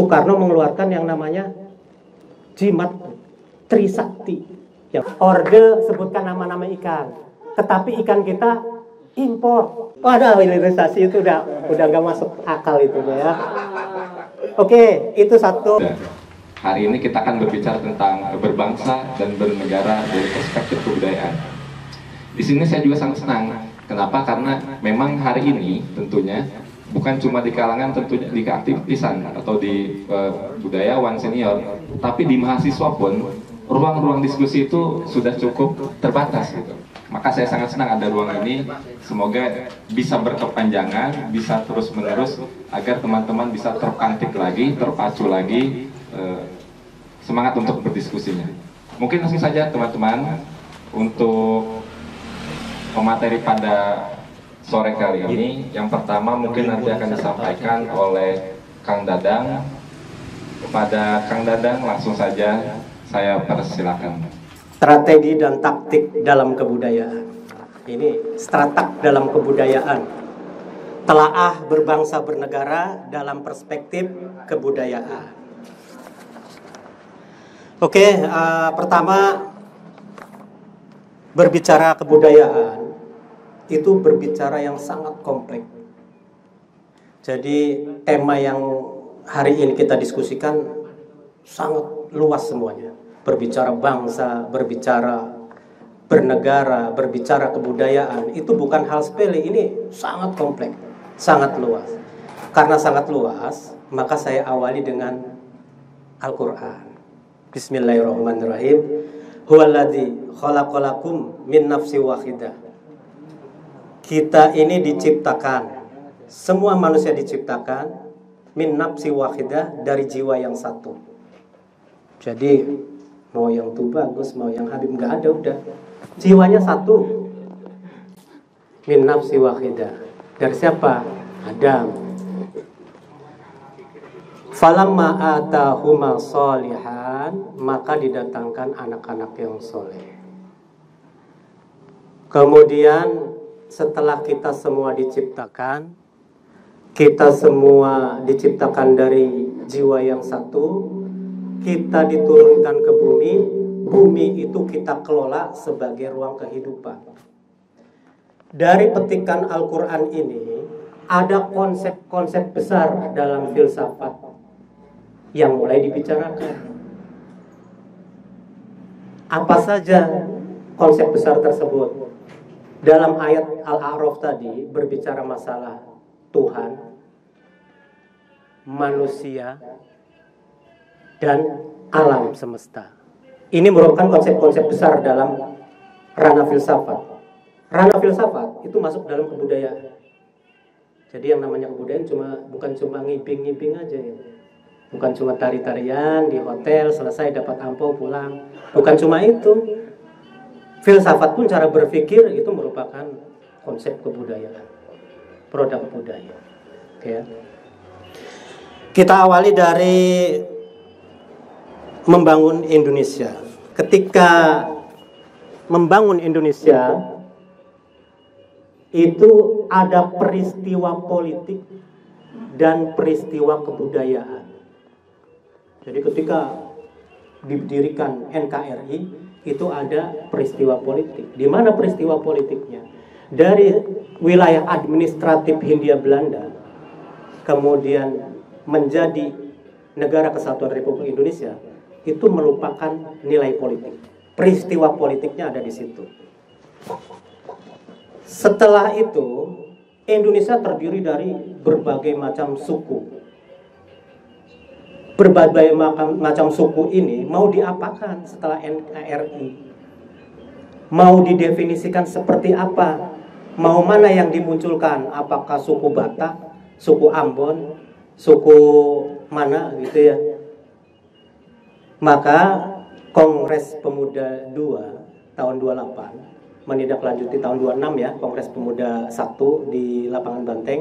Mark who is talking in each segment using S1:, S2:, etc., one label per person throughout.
S1: Soekarno mengeluarkan yang namanya jimat Trisakti. Yang Orde sebutkan nama-nama ikan, tetapi ikan kita impor. Waduh, hilirisasi itu udah nggak masuk akal itu ya. Oke, itu satu.
S2: Hari ini kita akan berbicara tentang berbangsa dan bernegara dari perspektif kebudayaan. Di sini saya juga sangat senang. Kenapa? Karena memang hari ini tentunya bukan cuma di kalangan tentunya di keaktivisan atau di budayawan senior, tapi di mahasiswa pun ruang-ruang diskusi itu sudah cukup terbatas gitu. Maka saya sangat senang ada ruang ini. Semoga bisa berkepanjangan, bisa terus-menerus agar teman-teman bisa terpantik lagi, terpacu lagi semangat untuk berdiskusinya. Mungkin langsung saja teman-teman untuk pemateri pada sore kali ini. Yang pertama mungkin nanti akan disampaikan oleh Kang Dadang. Kepada Kang Dadang langsung saja saya persilakan.
S1: Strategi dan taktik dalam kebudayaan. Ini stratak dalam kebudayaan. Telaah berbangsa bernegara dalam perspektif kebudayaan. Oke, pertama berbicara kebudayaan itu berbicara yang sangat kompleks. Jadi tema yang hari ini kita diskusikan sangat luas semuanya. Berbicara bangsa, berbicara bernegara, berbicara kebudayaan, itu bukan hal sepele, ini sangat kompleks, sangat luas. Karena sangat luas, maka saya awali dengan Al-Quran. Bismillahirrahmanirrahim. Huwaladzi khalaqalakum min nafsi wahidah. Kita ini diciptakan, semua manusia diciptakan min nafsi wahidah, dari jiwa yang satu. Jadi mau yang tuh bagus, mau yang Habib, nggak ada, udah jiwanya satu. Min nafsi wahidah. Dari siapa? Adam. Falamma atahuma sholihan, maka didatangkan anak-anak yang soleh. Kemudian setelah kita semua diciptakan, kita semua diciptakan dari jiwa yang satu, kita diturunkan ke bumi. Bumi itu kita kelola sebagai ruang kehidupan. Dari petikan Al-Quran ini ada konsep-konsep besar dalam filsafat yang mulai dibicarakan. Apa saja konsep besar tersebut? Dalam ayat Al-A'raf tadi berbicara masalah Tuhan, manusia, dan alam semesta. Ini merupakan konsep-konsep besar dalam ranah filsafat. Ranah filsafat itu masuk dalam kebudayaan. Jadi yang namanya kebudayaan bukan cuma ngibing-ngibing aja ya. Bukan cuma tari-tarian di hotel, selesai dapat ampau pulang. Bukan cuma itu. Filsafat pun cara berpikir itu merupakan konsep kebudayaan, produk budaya. Ya. Kita awali dari membangun Indonesia. Ketika membangun Indonesia itu ada peristiwa politik dan peristiwa kebudayaan. Jadi ketika didirikan NKRI itu ada peristiwa politik. Di mana peristiwa politiknya? Dari wilayah administratif Hindia Belanda kemudian menjadi Negara Kesatuan Republik Indonesia, itu merupakan nilai politik. Peristiwa politiknya ada di situ. Setelah itu, Indonesia terdiri dari berbagai macam suku. Berbagai macam suku ini mau diapakan setelah NKRI? Mau didefinisikan seperti apa? Mau mana yang dimunculkan? Apakah suku Batak, suku Ambon, suku mana gitu ya? Maka Kongres Pemuda 2 tahun 28 menindaklanjuti tahun 26 ya, Kongres Pemuda 1 di Lapangan Banteng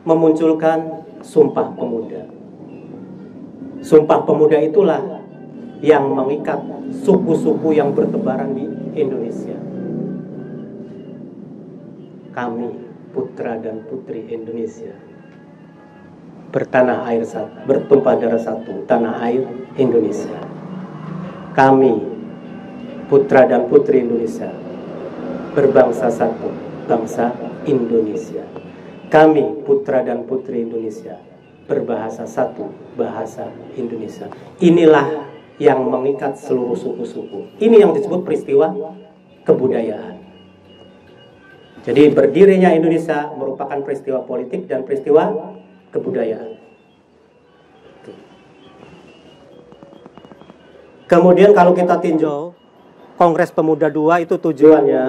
S1: memunculkan Sumpah Pemuda. Sumpah Pemuda itulah yang mengikat suku-suku yang bertebaran di Indonesia. Kami, putra dan putri Indonesia, bertanah air satu, bertumpah darah satu, tanah air Indonesia. Kami, putra dan putri Indonesia, berbangsa satu, bangsa Indonesia. Kami, putra dan putri Indonesia, berbahasa satu, bahasa Indonesia. Inilah yang mengikat seluruh suku-suku. Ini yang disebut peristiwa kebudayaan. Jadi berdirinya Indonesia merupakan peristiwa politik dan peristiwa kebudayaan. Kemudian kalau kita tinjau Kongres Pemuda II itu tujuannya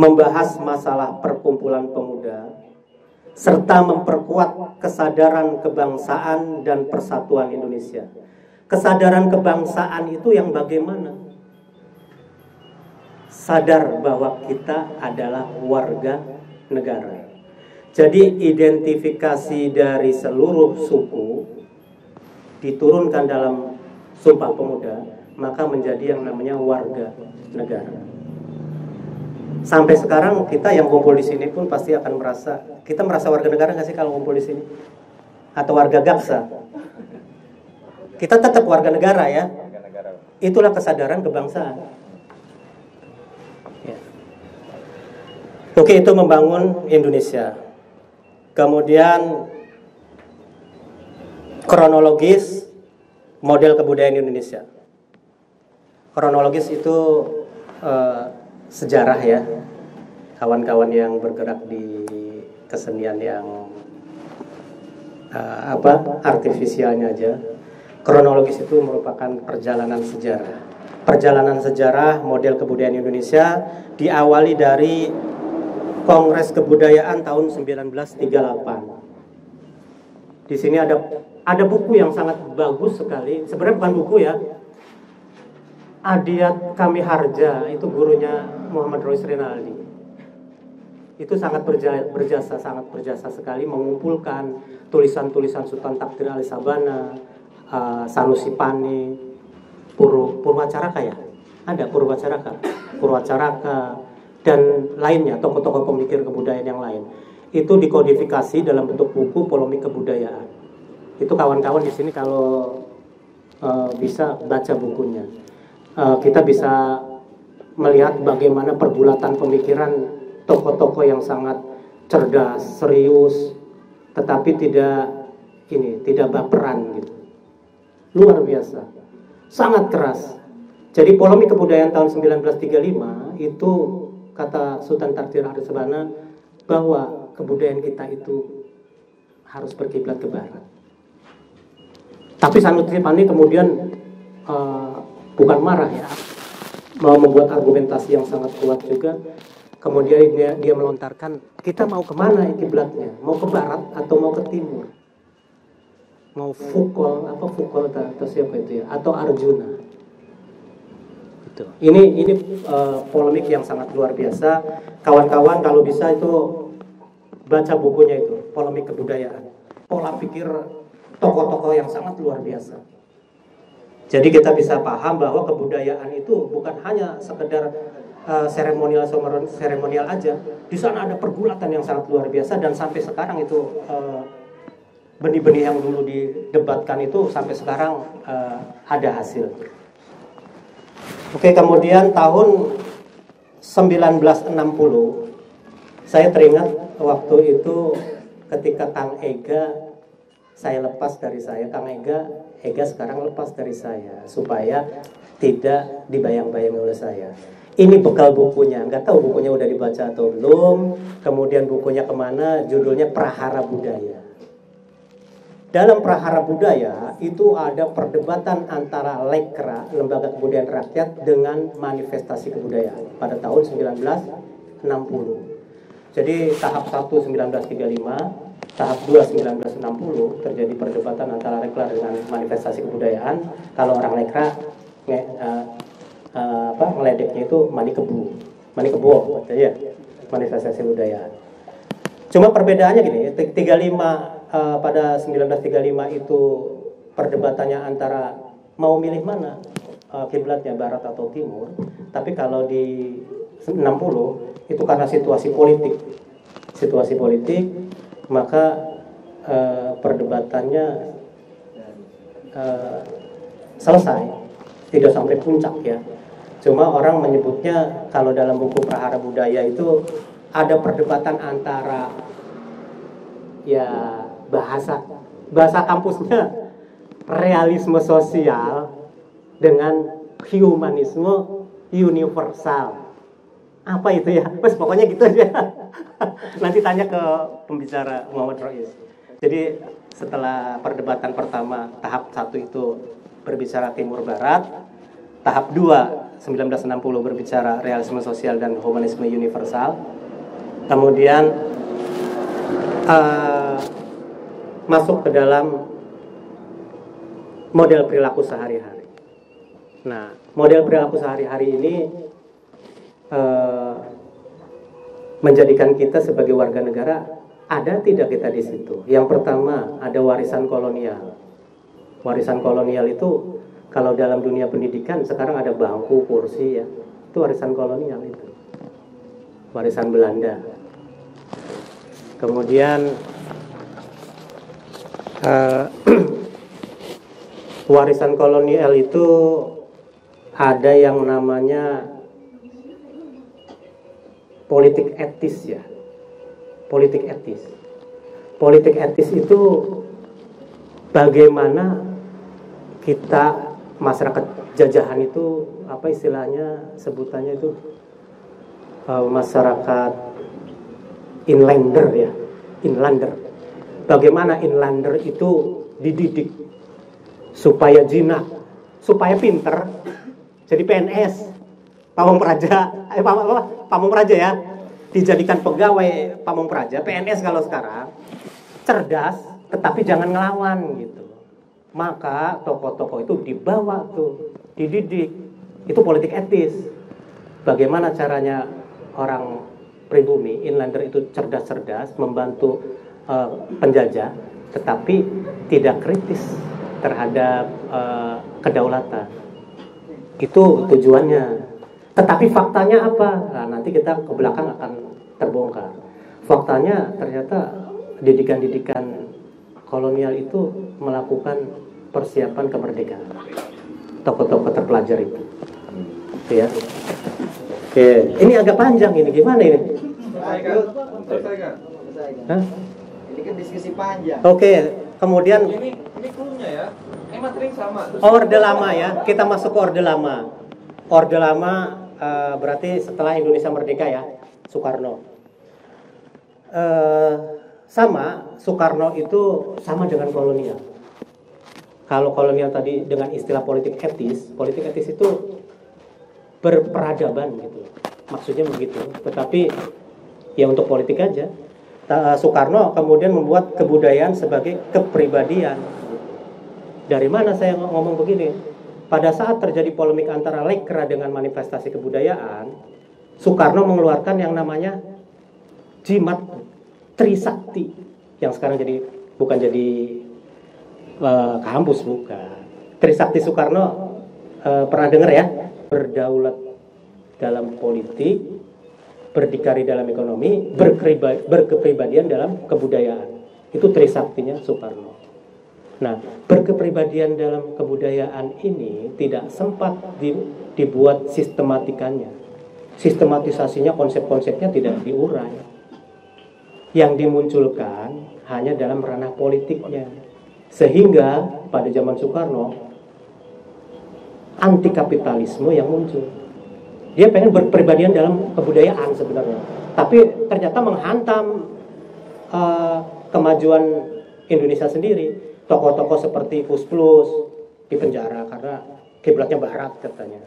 S1: membahas masalah perkumpulan pemuda serta memperkuat kesadaran kebangsaan dan persatuan Indonesia. Kesadaran kebangsaan itu yang bagaimana? Sadar bahwa kita adalah warga negara. Jadi identifikasi dari seluruh suku diturunkan dalam Sumpah Pemuda, maka menjadi yang namanya warga negara. Sampai sekarang kita yang kumpul di sini pun pasti akan merasa, kita merasa warga negara nggak sih kalau kumpul di sini? Atau warga Gaksa? Kita tetap warga negara ya. Itulah kesadaran kebangsaan. Ya. Oke, itu membangun Indonesia. Kemudian kronologis model kebudayaan Indonesia. Kronologis itu sejarah ya. Kawan-kawan yang bergerak di kesenian yang artifisialnya aja. Kronologis itu merupakan perjalanan sejarah. Perjalanan sejarah model kebudayaan Indonesia diawali dari Kongres Kebudayaan tahun 1938. Di sini ada buku yang sangat bagus sekali. Sebenarnya bukan buku ya. Adiat Kamiharja itu gurunya Muhammad Rois Rinaldi. Itu sangat berjasa sekali mengumpulkan tulisan-tulisan Sultan Takdir Ali Sabana, Sanusi Pani, Purwacaraka ya? Ada Purwacaraka dan lainnya, tokoh-tokoh pemikir kebudayaan yang lain. Itu dikodifikasi dalam bentuk buku Polemik Kebudayaan. Itu kawan-kawan di sini kalau bisa baca bukunya. Kita bisa melihat bagaimana perbulatan pemikiran tokoh-tokoh yang sangat cerdas, serius, tetapi tidak baperan gitu. Luar biasa, sangat keras. Jadi Polemik Kebudayaan tahun 1935 itu kata Sultan Takdir Ali Sabana bahwa kebudayaan kita itu harus berkiblat ke barat. Tapi Sanusi Pani kemudian bukan marah ya, mau membuat argumentasi yang sangat kuat juga. Kemudian dia melontarkan, kita mau kemana kiblatnya? Mau ke barat atau mau ke timur? Mau Foucault atau siapa itu ya? Atau Arjuna? Gitu. Ini polemik yang sangat luar biasa. Kawan-kawan kalau bisa itu baca bukunya itu, Polemik Kebudayaan. Pola pikir tokoh-tokoh yang sangat luar biasa. Jadi kita bisa paham bahwa kebudayaan itu bukan hanya sekedar seremonial aja. Di sana ada pergulatan yang sangat luar biasa dan sampai sekarang itu benih-benih yang dulu didebatkan itu sampai sekarang ada hasil. Oke, kemudian tahun 1960 saya teringat waktu itu ketika Kang Ega saya lepas dari saya, Kang Ega sekarang lepas dari saya supaya tidak dibayang-bayang oleh saya. Ini bekal bukunya, nggak tahu bukunya udah dibaca atau belum. Kemudian bukunya kemana? Judulnya Prahara Budaya. Dalam Prahara Budaya itu ada perdebatan antara Lekra, Lembaga Kebudayaan Rakyat, dengan Manifestasi Kebudayaan pada tahun 1960. Jadi tahap 1 1935. Tahap 2 1960 terjadi perdebatan antara Lekra dengan Manifestasi Kebudayaan. Kalau orang Lekra ngeledeknya itu Manikebuo ya, Manifestasi Kebudayaan. Cuma perbedaannya gini, 35 pada 1935 itu perdebatannya antara mau milih mana kiblatnya barat atau timur. Tapi kalau di 60 itu karena situasi politik situasi politik, maka perdebatannya selesai, tidak sampai puncak ya. Cuma orang menyebutnya kalau dalam buku Prahara Budaya itu ada perdebatan antara ya bahasa kampusnya realisme sosial dengan humanisme universal. Apa itu ya? Bos pokoknya gitu aja. Nanti tanya ke pembicara Muhammad Rais. Jadi setelah perdebatan pertama tahap 1 itu berbicara Timur Barat, tahap 2 1960 berbicara realisme sosial dan humanisme universal. Kemudian masuk ke dalam model perilaku sehari-hari. Nah, model perilaku sehari-hari ini menjadikan kita sebagai warga negara ada tidak kita di situ. Yang pertama ada warisan kolonial. Warisan kolonial itu kalau dalam dunia pendidikan sekarang ada bangku, kursi ya. Itu warisan kolonial itu. Warisan Belanda. Kemudian warisan kolonial itu ada yang namanya politik etis ya. Politik etis. Politik etis itu bagaimana kita masyarakat jajahan itu apa istilahnya sebutannya itu masyarakat inlander ya. Inlander. Bagaimana inlander itu dididik supaya jinak, supaya pinter, jadi PNS, pamong praja, pamong praja ya, dijadikan pegawai pamong praja, PNS kalau sekarang, cerdas, tetapi jangan ngelawan gitu. Maka tokoh-tokoh itu dibawa tuh, dididik, itu politik etis. Bagaimana caranya orang pribumi, inlander itu cerdas-cerdas, membantu penjajah, tetapi tidak kritis terhadap kedaulatan. Itu tujuannya. Tetapi faktanya apa? Nah, nanti kita ke belakang akan terbongkar. Faktanya ternyata didikan-didikan kolonial itu melakukan persiapan kemerdekaan. Tokoh-tokoh terpelajar itu. Ya. Oke, ini agak panjang ini. Gimana ini? Hah?
S3: Ini kan diskusi panjang.
S1: Oke, kemudian
S3: Ini clue-nya ya. Materi sama.
S1: Orde Lama ya. Kita masuk ke Orde Lama. Orde Lama berarti setelah Indonesia merdeka ya, Soekarno. Sama, Soekarno itu sama dengan kolonial. Kalau kolonial tadi dengan istilah politik etis itu berperadaban gitu. Maksudnya begitu. Tetapi ya untuk politik aja. Soekarno kemudian membuat kebudayaan sebagai kepribadian. Dari mana saya ngomong begini? Pada saat terjadi polemik antara Lekra dengan manifestasi kebudayaan, Soekarno mengeluarkan yang namanya jimat Trisakti, yang sekarang bukan jadi kampus, bukan. Trisakti Soekarno pernah dengar ya? Berdaulat dalam politik, berdikari dalam ekonomi, berkepribadian dalam kebudayaan. Itu Trisaktinya Soekarno. Nah, berkepribadian dalam kebudayaan ini tidak sempat dibuat sistematikanya. Sistematisasinya, konsep-konsepnya tidak diurai. Yang dimunculkan hanya dalam ranah politiknya. Sehingga pada zaman Soekarno, anti kapitalisme yang muncul. Dia pengen berpribadian dalam kebudayaan sebenarnya, tapi ternyata menghantam kemajuan Indonesia sendiri. Tokoh-tokoh seperti Kus Plus dipenjara karena kiblatnya Barat katanya.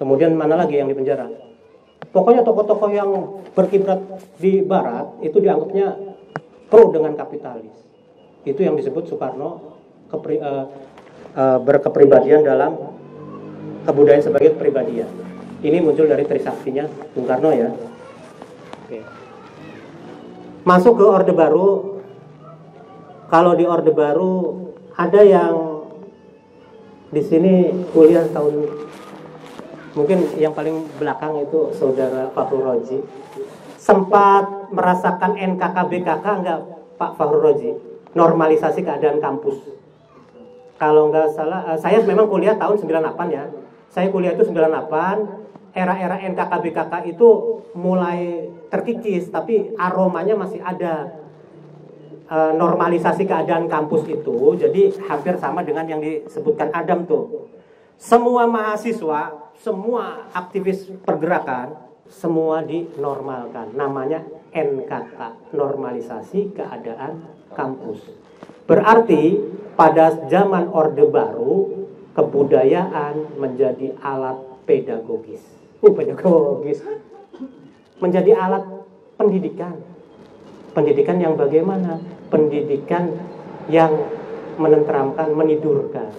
S1: Kemudian mana lagi yang dipenjara? Pokoknya tokoh-tokoh yang berkiblat di Barat itu dianggapnya pro dengan kapitalis. Itu yang disebut Soekarno berkepribadian dalam kebudayaan sebagai kepribadian. Ini muncul dari Trisaktinya Bung Karno ya. Oke. Masuk ke Orde Baru. Kalau di Orde Baru ada yang di sini kuliah tahun, mungkin yang paling belakang itu Saudara Fakhrul Razi. sempat merasakan NKKBKK enggak Pak Fahru Roji? Normalisasi keadaan kampus. Kalau nggak salah, saya memang kuliah tahun 98 ya. Saya kuliah itu 98, era-era NKKBKK itu mulai terkikis, tapi aromanya masih ada. Normalisasi keadaan kampus itu, jadi hampir sama dengan yang disebutkan Adam tuh. Semua mahasiswa, semua aktivis pergerakan, semua dinormalkan. Namanya NKK, normalisasi keadaan kampus. Berarti pada zaman Orde Baru, kebudayaan menjadi alat pedagogis. Pedagogis. Menjadi alat pendidikan. Pendidikan yang bagaimana? Pendidikan yang menenteramkan, menidurkan.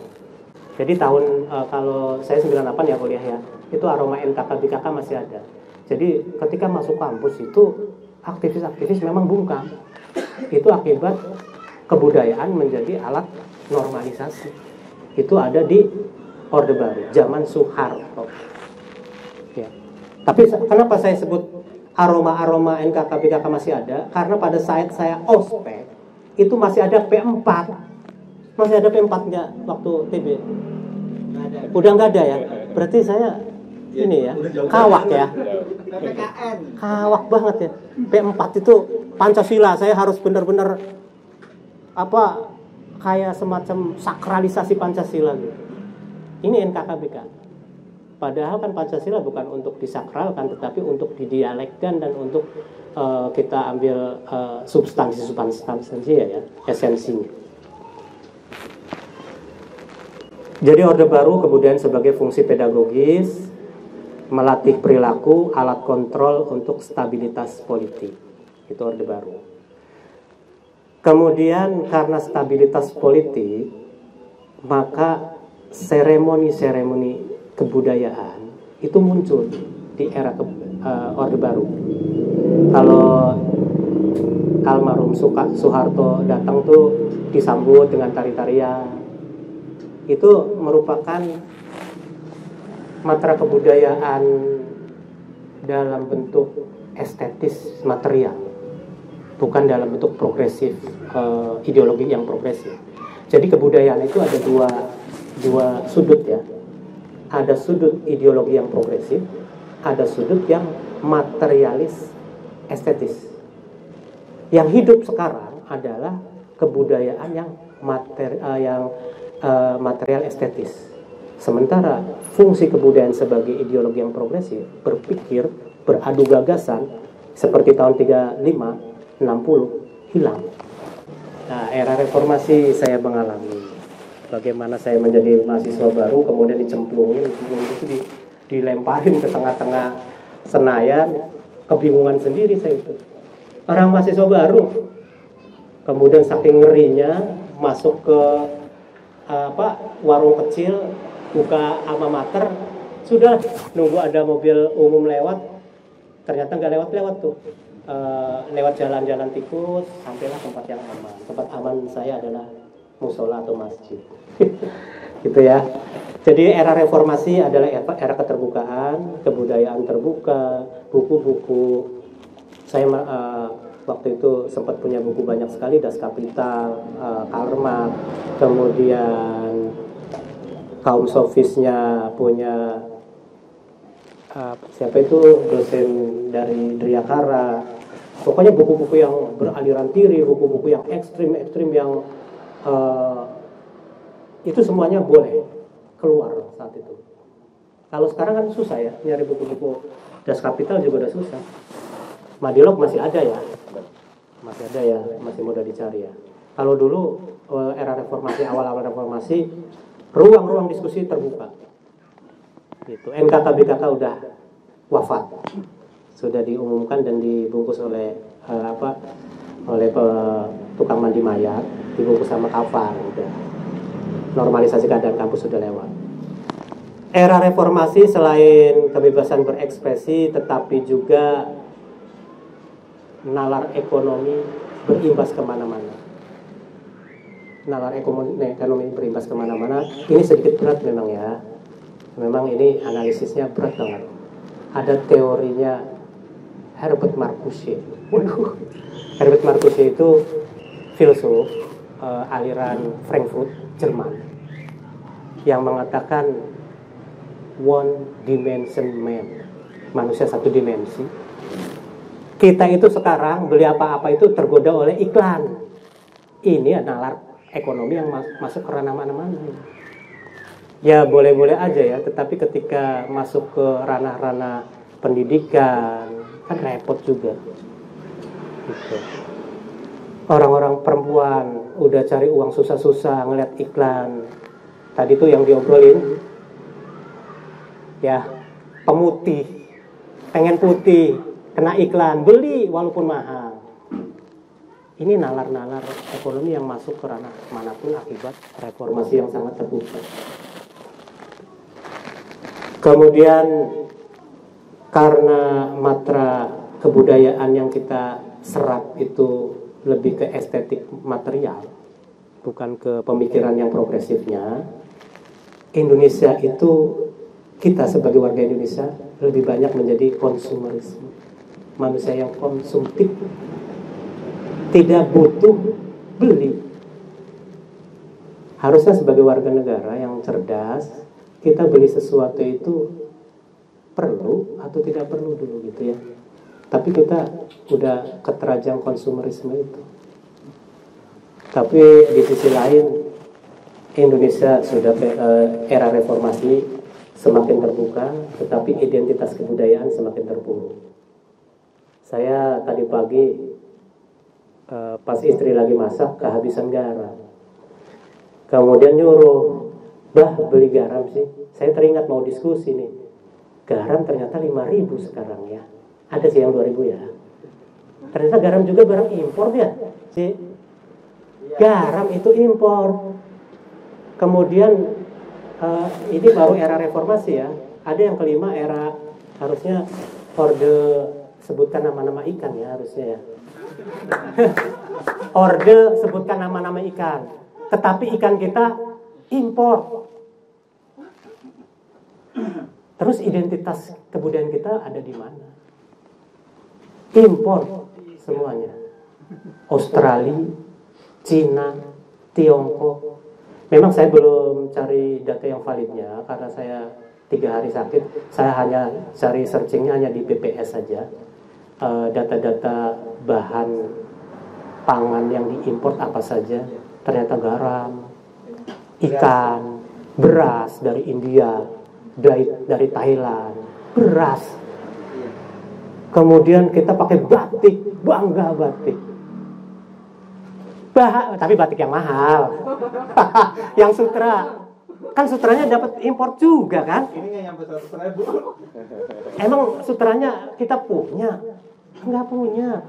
S1: Jadi tahun, kalau saya 98 ya kuliah ya, itu aroma NKK-BKK masih ada. Jadi ketika masuk kampus itu, aktivis-aktivis memang bungkam. Itu akibat kebudayaan menjadi alat normalisasi. Itu ada di Orde Baru, zaman Soeharto. Ya. Tapi kenapa saya sebut aroma-aroma NKK-BKK masih ada? Karena pada saat saya ospek itu masih ada P4. Masih ada P4 nggak waktu TB? Udah nggak ada ya? Berarti saya ini ya, kawak ya. Kawak banget ya. P4 itu Pancasila, saya harus benar-benar kayak semacam sakralisasi Pancasila gitu. Ini NKK-BKK. Padahal kan Pancasila bukan untuk disakralkan, tetapi untuk didialekkan dan untuk kita ambil substansi ya, esensinya. Jadi Orde Baru kemudian sebagai fungsi pedagogis, melatih perilaku, alat kontrol untuk stabilitas politik. Itu Orde Baru. Kemudian karena stabilitas politik, maka seremoni-seremoni kebudayaan itu muncul di era Orde Baru. Kalau almarhum Soeharto datang tuh disambut dengan tari-tarian. Itu merupakan matra kebudayaan dalam bentuk estetis material, bukan dalam bentuk progresif, ideologi yang progresif. Jadi kebudayaan itu ada dua sudut ya. Ada sudut ideologi yang progresif, ada sudut yang materialis estetis. Yang hidup sekarang adalah kebudayaan yang material estetis. Sementara fungsi kebudayaan sebagai ideologi yang progresif, berpikir, beradu gagasan, seperti tahun 35, 60, hilang. Nah, era reformasi saya mengalami. Bagaimana saya menjadi mahasiswa baru, kemudian dicemplungin, itu dilemparin ke tengah-tengah Senayan, kebingungan sendiri saya itu. Orang mahasiswa baru, kemudian saking ngerinya masuk ke warung kecil, buka alma mater, sudah nunggu ada mobil umum lewat, ternyata nggak lewat-lewat tuh. Lewat jalan-jalan tikus, sampailah tempat yang aman. Tempat aman saya adalah musola atau masjid. Gitu ya. Jadi era reformasi adalah era keterbukaan, kebudayaan terbuka, buku-buku. Saya waktu itu sempat punya buku banyak sekali, Das Kapital, Karl Marx, kemudian kaum sofisnya punya siapa itu dosen dari Driakara. Pokoknya buku-buku yang beraliran kiri, buku-buku yang ekstrim yang itu semuanya boleh keluar saat itu. Kalau sekarang kan susah ya, nyari buku-buku Das Kapital juga udah susah. Madilog masih ada ya, masih mudah dicari ya. Kalau dulu era reformasi, awal-awal reformasi, ruang-ruang diskusi terbuka. Gitu. NKK-BKK udah wafat, sudah diumumkan dan dibungkus oleh tukang mandi mayat, dibungkus sama kafan, udah. Normalisasi keadaan kampus sudah lewat. Era reformasi selain kebebasan berekspresi, tetapi juga nalar ekonomi berimbas kemana-mana. Nalar ekonomi berimbas kemana-mana. Ini sedikit berat memang ya. Memang ini analisisnya berat banget. Ada teorinya Herbert Marcuse. Waduh, Herbert Marcuse itu filsuf aliran Frankfurt, Jerman, yang mengatakan one dimension man, manusia satu dimensi. Kita itu sekarang beli apa-apa itu tergoda oleh iklan. Ini adalah ekonomi yang masuk ke ranah mana-mana. Ya boleh-boleh aja ya, tetapi ketika masuk ke ranah-ranah pendidikan kan repot juga. Gitu. Orang-orang perempuan udah cari uang susah-susah ngeliat iklan. Tadi tuh yang diobrolin, ya pemutih, pengen putih, kena iklan, beli walaupun mahal. Ini nalar-nalar ekonomi yang masuk ke ranah manapun akibat reformasi yang sangat terbuka. Kemudian karena matra kebudayaan yang kita serap itu lebih ke estetik material, bukan ke pemikiran yang progresifnya, Indonesia itu, kita sebagai warga Indonesia lebih banyak menjadi konsumerisme, manusia yang konsumtif, tidak butuh beli. Harusnya sebagai warga negara yang cerdas, kita beli sesuatu itu perlu atau tidak perlu dulu gitu ya. Tapi kita udah keterajang konsumerisme itu. Tapi di sisi lain Indonesia sudah era reformasi semakin terbuka, tetapi identitas kebudayaan semakin terpuruk. Saya tadi pagi pas istri lagi masak kehabisan garam, kemudian nyuruh, "Bah, beli garam sih." Saya teringat mau diskusi nih, garam ternyata 5.000 sekarang ya. Ada sih yang 2.000 ya. Ternyata garam juga barang impor ya sih. Garam itu impor. Kemudian ini baru era reformasi ya. Ada yang kelima era, harusnya orde sebutkan nama-nama ikan ya harusnya ya. Orde sebutkan nama-nama ikan. Tetapi ikan kita impor. Terus identitas kebudayaan kita ada di mana? Impor semuanya. Australia, Cina, Tiongkok. Memang saya belum cari data yang validnya karena saya 3 hari sakit. Saya hanya cari searchingnya hanya di BPS saja. Data-data bahan pangan yang diimpor apa saja. Ternyata garam, ikan, beras dari India, dari Thailand, beras. Kemudian kita pakai batik, bangga batik. Tapi batik yang mahal. Yang sutra. Kan sutranya dapat impor juga kan?
S3: Ini nggak nyampe 100.000.
S1: Emang sutranya kita punya? Enggak punya.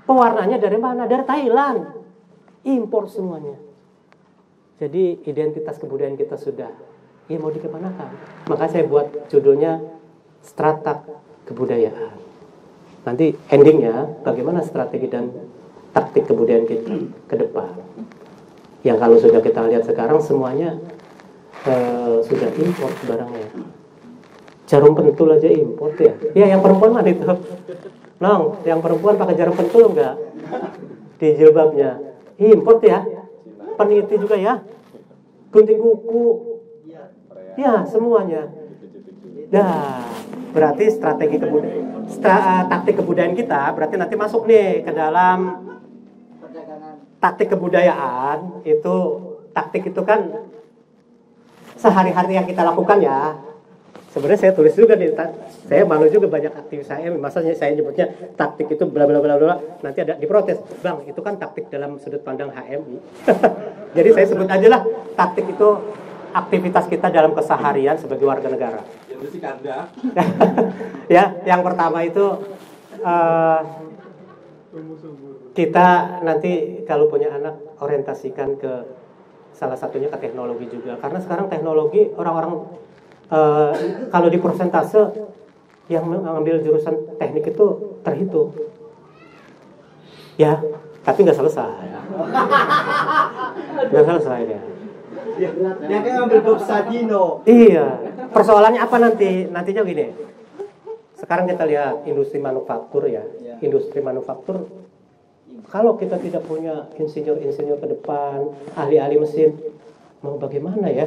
S1: Pewarnanya dari mana? Dari Thailand. Impor semuanya. Jadi identitas kebudayaan kita sudah mau dikemanakan. Maka saya buat judulnya Strata Kebudayaan. Nanti endingnya bagaimana strategi dan taktik kebudayaan kita ke depan. Yang kalau sudah kita lihat sekarang semuanya sudah impor barangnya. Jarum pentul aja impor ya. Ya yang perempuan mah itu. Nong, yang perempuan pakai jarum pentul enggak? Di jilbabnya. Impor ya. Peniti juga ya. Gunting kuku. Ya, semuanya. Nah, berarti strategi kebudayaan, taktik kebudayaan kita berarti nanti masuk nih ke dalam taktik kebudayaan. Itu taktik itu kan sehari-hari yang kita lakukan ya. Sebenarnya saya tulis juga nih, saya malu juga banyak aktivis saya, masanya saya nyebutnya taktik itu bla bla bla bla, nanti ada diprotes, "Bang, itu kan taktik dalam sudut pandang HMI." Jadi saya sebut aja lah, taktik itu aktivitas kita dalam keseharian sebagai warga negara. Ya, yang pertama itu kita nanti kalau punya anak orientasikan ke salah satunya ke teknologi juga, karena sekarang teknologi orang-orang kalau di persentase yang mengambil jurusan teknik itu terhitung. Ya, tapi nggak selesai. Nggak selesai ya.
S3: Dia kan ngambil Bob Sadino.
S1: Iya. Persoalannya apa nantinya gini. Sekarang kita lihat industri manufaktur ya. Industri manufaktur, kalau kita tidak punya insinyur-insinyur ke depan, ahli-ahli mesin, mau bagaimana ya?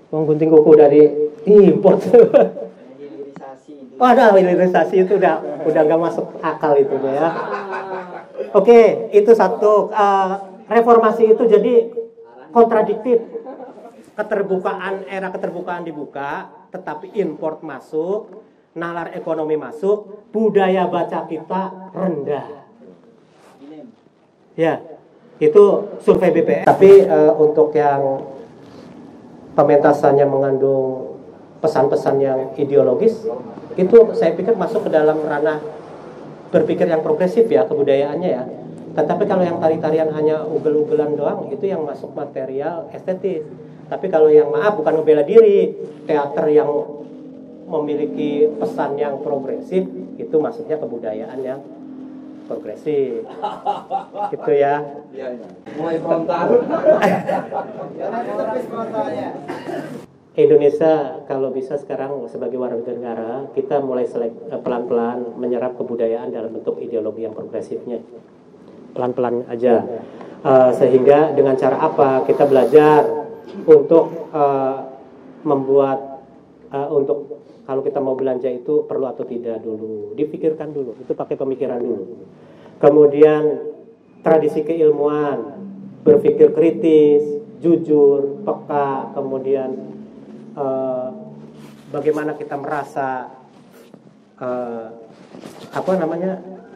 S1: Mau gunting kuku dari import. Padahal hilirisasi itu udah nggak masuk akal itu ya. Oke, itu satu. Reformasi itu jadi kontradiktif. Era keterbukaan dibuka, tetapi import masuk, nalar ekonomi masuk, budaya baca kita rendah. Ya, itu survei BPS. Tapi untuk yang pementasannya mengandung pesan-pesan yang ideologis, itu saya pikir masuk ke dalam ranah berpikir yang progresif ya, kebudayaannya ya. Tetapi kalau yang tari-tarian hanya ugel-ugelan doang, itu yang masuk material estetis. Tapi kalau yang maaf bukan membela diri, teater yang memiliki pesan yang progresif, itu masuknya kebudayaan yang progresif. Gitu ya.
S3: Mulai frontal.
S1: Indonesia kalau bisa sekarang sebagai warga negara, kita mulai pelan-pelan menyerap kebudayaan dalam bentuk ideologi yang progresifnya. Pelan-pelan aja. Sehingga dengan cara apa? Kita belajar untuk membuat untuk kalau kita mau belanja itu perlu atau tidak dulu, dipikirkan dulu, itu pakai pemikiran dulu. Kemudian tradisi keilmuan, berpikir kritis, jujur, peka, kemudian bagaimana kita merasa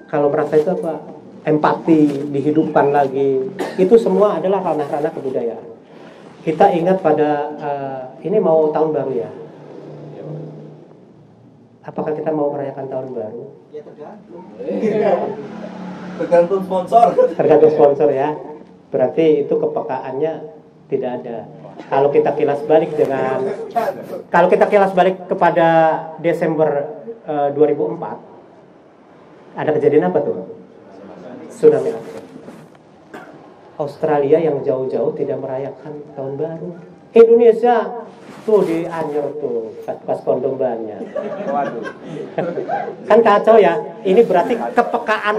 S1: kalau merasa itu apa, empati, dihidupkan lagi, itu semua adalah ranah-ranah kebudayaan. Kita ingat pada ini mau tahun baru ya. Apakah kita mau merayakan tahun baru?
S3: Ya tergantung. Tergantung sponsor.
S1: Tergantung sponsor ya. Berarti itu kepekaannya tidak ada. Kalau kita kilas balik kepada Desember 2004, ada kejadian apa tuh? Tsunami Aceh. Australia yang jauh-jauh tidak merayakan tahun baru. Indonesia tuh di Anyer tuh pas kondom banyak.
S3: Waduh.
S1: Kan kacau ya. Ini berarti kepekaan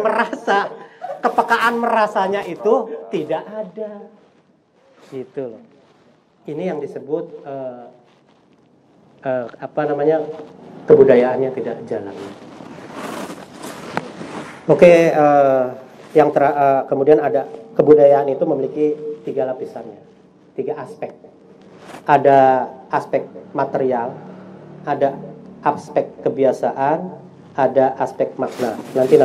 S1: merasanya itu tidak ada. Gitu loh. Ini yang disebut kebudayaannya tidak jalan. Oke, kemudian ada kebudayaan itu memiliki 3 lapisannya, 3 aspek. Ada aspek material, ada aspek kebiasaan, ada aspek makna. Nanti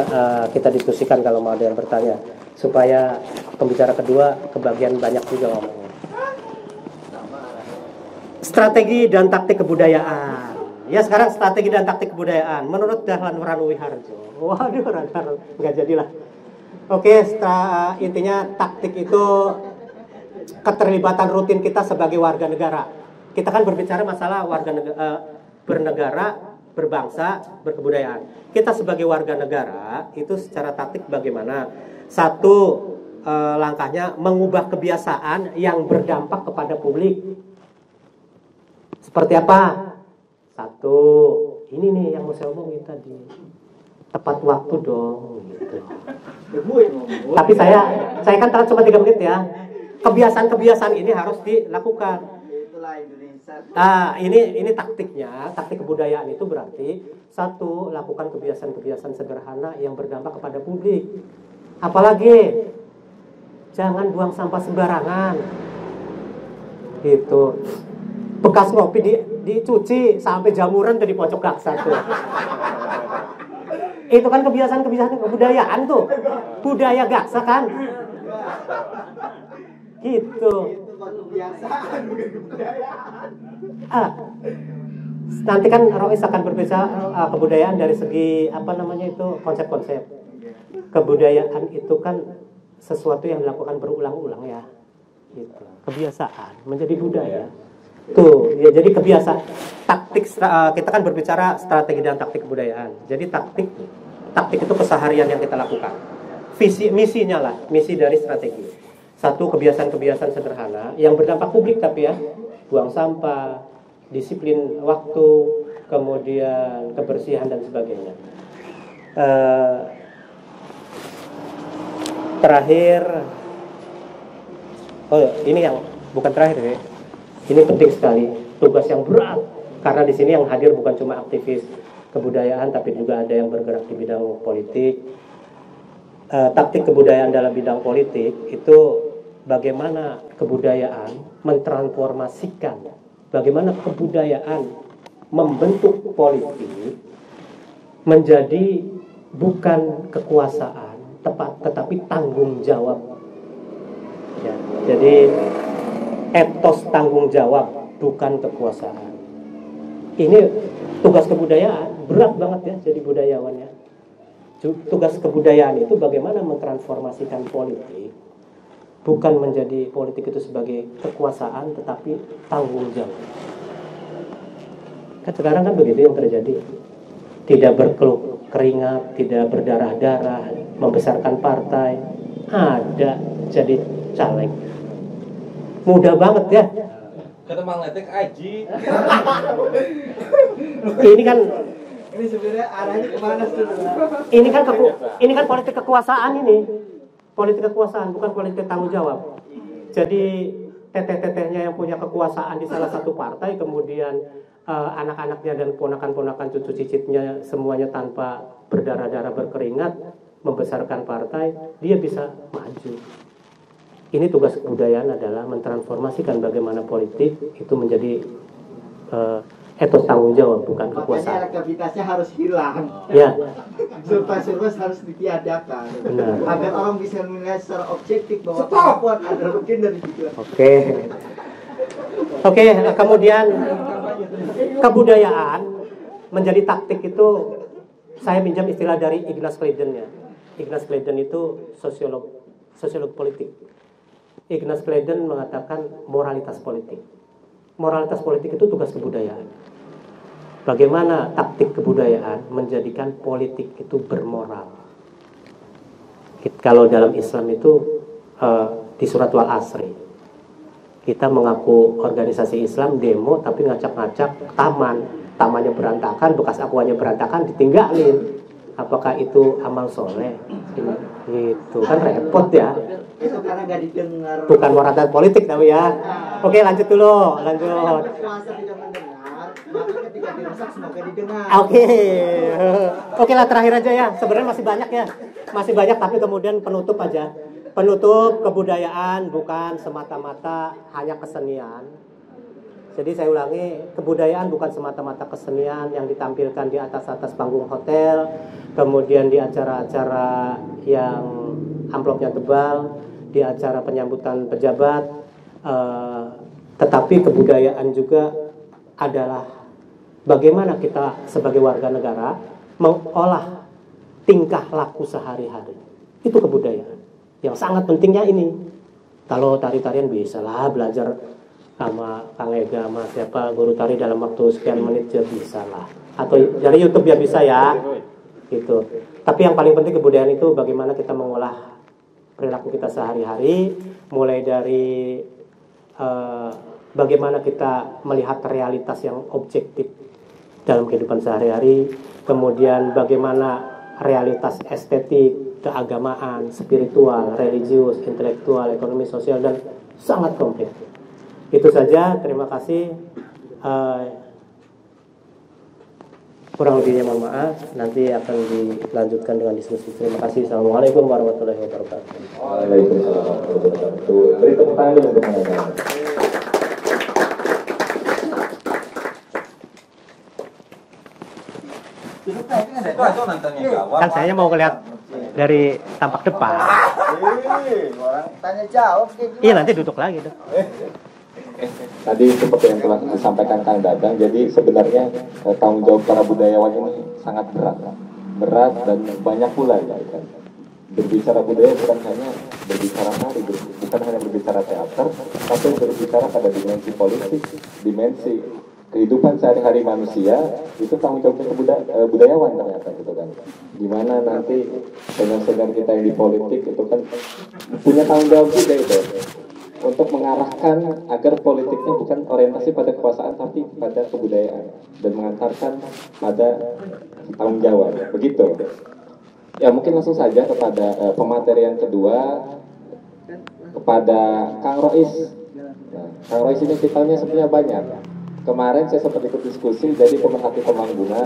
S1: kita diskusikan kalau mau ada yang bertanya, supaya pembicara kedua kebagian banyak juga ngomongnya. Strategi dan taktik kebudayaan. Ya sekarang strategi dan taktik kebudayaan menurut Dahlan Ranuwiharjo. Waduh, nggak jadilah. Oke, intinya taktik itu keterlibatan rutin kita sebagai warga negara. Kita kan berbicara masalah bernegara, berbangsa, berkebudayaan. Kita sebagai warga negara itu secara taktik bagaimana? Satu, langkahnya mengubah kebiasaan yang berdampak kepada publik. Seperti apa? Satu, ini nih yang mau saya omongin tadi. Tepat waktu dong gitu. Tapi saya kan tahan cuma 3 menit ya. Kebiasaan-kebiasaan ini harus dilakukan.
S3: Itulah Indonesia.
S1: Nah, ini taktiknya, taktik kebudayaan itu berarti satu, lakukan kebiasaan-kebiasaan sederhana yang berdampak kepada publik. Apalagi jangan buang sampah sembarangan. Gitu. Bekas ngopi dicuci sampai jamuran jadi pojok gaksa tuh. Itu kan kebiasaan-kebiasaan kebudayaan tuh. Budaya gaksa kan. Gitu.
S3: Itu kebiasaan bukan kebudayaan.
S1: Nanti kan Rois akan berbicara kebudayaan dari segi konsep-konsep. Kebudayaan itu kan sesuatu yang dilakukan berulang-ulang ya. Gitu. Kebiasaan menjadi budaya. Tuh, ya jadi kebiasaan taktik kita kan berbicara strategi dan taktik kebudayaan. Jadi taktik itu keseharian yang kita lakukan. Misi dari strategi. Satu, kebiasaan-kebiasaan sederhana yang berdampak publik tapi ya, buang sampah, disiplin waktu, kemudian kebersihan dan sebagainya. Terakhir, ini yang bukan terakhir ya. Ini penting sekali, tugas yang berat karena di sini yang hadir bukan cuma aktivis kebudayaan tapi juga ada yang bergerak di bidang politik. Taktik kebudayaan dalam bidang politik itu bagaimana kebudayaan mentransformasikan, bagaimana kebudayaan membentuk politik menjadi bukan kekuasaan tetapi tanggung jawab. Ya, jadi etos tanggung jawab bukan kekuasaan. Ini tugas kebudayaan berat banget ya jadi budayawan ya. Tugas kebudayaan itu bagaimana mentransformasikan politik bukan menjadi politik itu sebagai kekuasaan tetapi tanggung jawab. Kan sekarang kan begitu yang terjadi. Tidak berkeluh keringat, tidak berdarah-darah, membesarkan partai, ada jadi caleg. Mudah banget ya.
S4: Kata Mang Letek aji.
S1: Ini kan
S3: sebenarnya arahnya kemana sih?
S1: ini kan politik kekuasaan ini. Politik kekuasaan bukan politik tanggung jawab. Jadi teteh-tetehnya yang punya kekuasaan di salah satu partai kemudian anak-anaknya dan ponakan-ponakan cucu cicitnya semuanya tanpa berdarah-darah berkeringat membesarkan partai, dia bisa maju. Ini tugas kebudayaan adalah mentransformasikan bagaimana politik itu menjadi etos tanggung jawab bukan kekuasaan.
S3: Makanya elektabilitasnya harus hilang.
S1: Ya.
S3: Surplus harus ditiadakan.
S1: Benar.
S3: Agar orang bisa menilai secara objektif bahwa kemampuan adalah bagian dari itu.
S1: Oke, kemudian kebudayaan menjadi taktik itu saya minjam istilah dari Ignaz Kleiden ya. Ignaz Kleiden itu sosiolog politik. Ignaz Kleiden mengatakan moralitas politik. Moralitas politik itu tugas kebudayaan. Bagaimana taktik kebudayaan menjadikan politik itu bermoral. Kalau dalam Islam itu di surat Wal-Asri, kita mengaku organisasi Islam demo tapi ngacak-ngacak tamannya berantakan, bekas akuannya berantakan ditinggalin. Apakah itu amal soleh? Itu kan repot ya.
S3: Itu karena nggak didengar.
S1: Bukan moralitas politik tapi ya. Oke, lanjut dulu, lanjut.
S3: Puasa tidak mendengar, maka ketika dirusak semoga didengar.
S1: Oke lah, terakhir aja ya. Sebenarnya masih banyak ya. Masih banyak tapi kemudian penutup aja. Penutup kebudayaan bukan semata-mata hanya kesenian. Jadi saya ulangi, kebudayaan bukan semata-mata kesenian yang ditampilkan di atas panggung hotel, kemudian di acara-acara yang amplopnya tebal, di acara penyambutan pejabat, tetapi kebudayaan juga adalah bagaimana kita sebagai warga negara mengolah tingkah laku sehari-hari. Itu kebudayaan. Yang sangat pentingnya ini. Kalau tari-tarian bisa lah belajar sama Kang Ega, sama siapa guru tari dalam waktu sekian menit ya bisa lah. Atau dari YouTube ya bisa ya. Gitu. Tapi yang paling penting kebudayaan itu bagaimana kita mengolah perilaku kita sehari-hari, mulai dari bagaimana kita melihat realitas yang objektif dalam kehidupan sehari-hari, kemudian bagaimana realitas estetik, keagamaan, spiritual, religius, intelektual, ekonomi, sosial, dan sangat kompleks. Itu saja, terima kasih. Kurang lebihnya mohon maaf, nanti akan dilanjutkan dengan diskusi. Terima kasih. Assalamualaikum warahmatullahi wabarakatuh.
S2: Waalaikumsalam warahmatullahi wabarakatuh. Beri tepuk tangan dulu untuk mereka.
S1: Kan saya mau ngeliat dari tampak depan.
S3: Orang tanya jawab kayak gimana?
S1: Iya, nanti duduk lagi dong.
S2: Tadi seperti yang telah disampaikan Kang Dadang, jadi sebenarnya tanggung jawab para budayawan ini sangat berat dan banyak pula ya kan. Berbicara budaya bukan hanya berbicara tari, bukan hanya berbicara teater, tapi berbicara pada dimensi politik, dimensi kehidupan sehari-hari manusia. Itu tanggung jawab budayawan ternyata gitu kan. Dimana nanti senior-senior kita yang di politik itu kan punya tanggung jawab juga itu. untuk mengarahkan agar politiknya bukan orientasi pada kekuasaan tapi pada kebudayaan dan mengantarkan pada tanggung jawab. Begitu. Ya mungkin langsung saja kepada pemateri yang kedua, kepada Kang Rois. Nah, Kang Rois ini titelnya sebenarnya banyak. Kemarin saya sempat ikut diskusi jadi pemerhati pembangunan,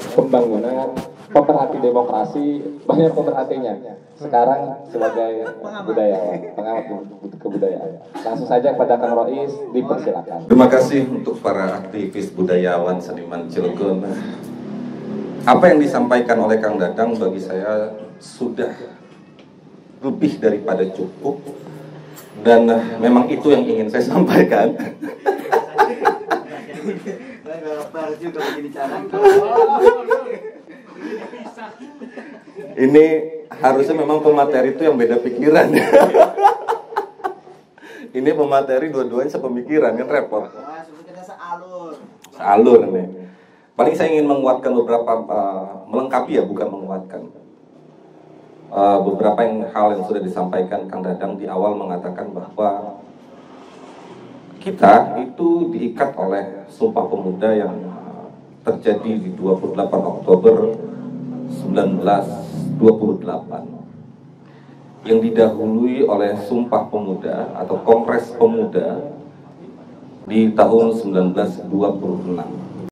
S2: pemerhati demokrasi, banyak pemerhatinya. Sekarang sebagai budayawan, pengamat kebudayaan. Langsung saja kepada Kang Rois, dipersilakan.
S5: Terima kasih untuk para aktivis budayawan seniman Cilegon. Apa yang disampaikan oleh Kang Dadang bagi saya sudah lebih daripada cukup, dan memang itu yang ingin saya sampaikan. Ini harusnya memang pemateri itu yang beda pikiran. Ini pemateri dua-duanya sepemikiran, kan repot. Sealur nih. Paling saya ingin menguatkan beberapa, melengkapi ya, bukan menguatkan. Beberapa hal yang sudah disampaikan Kang Dadang di awal mengatakan bahwa kita itu diikat oleh Sumpah Pemuda yang terjadi di 28 Oktober 1928 yang didahului oleh Sumpah Pemuda atau Kongres Pemuda di tahun 1926.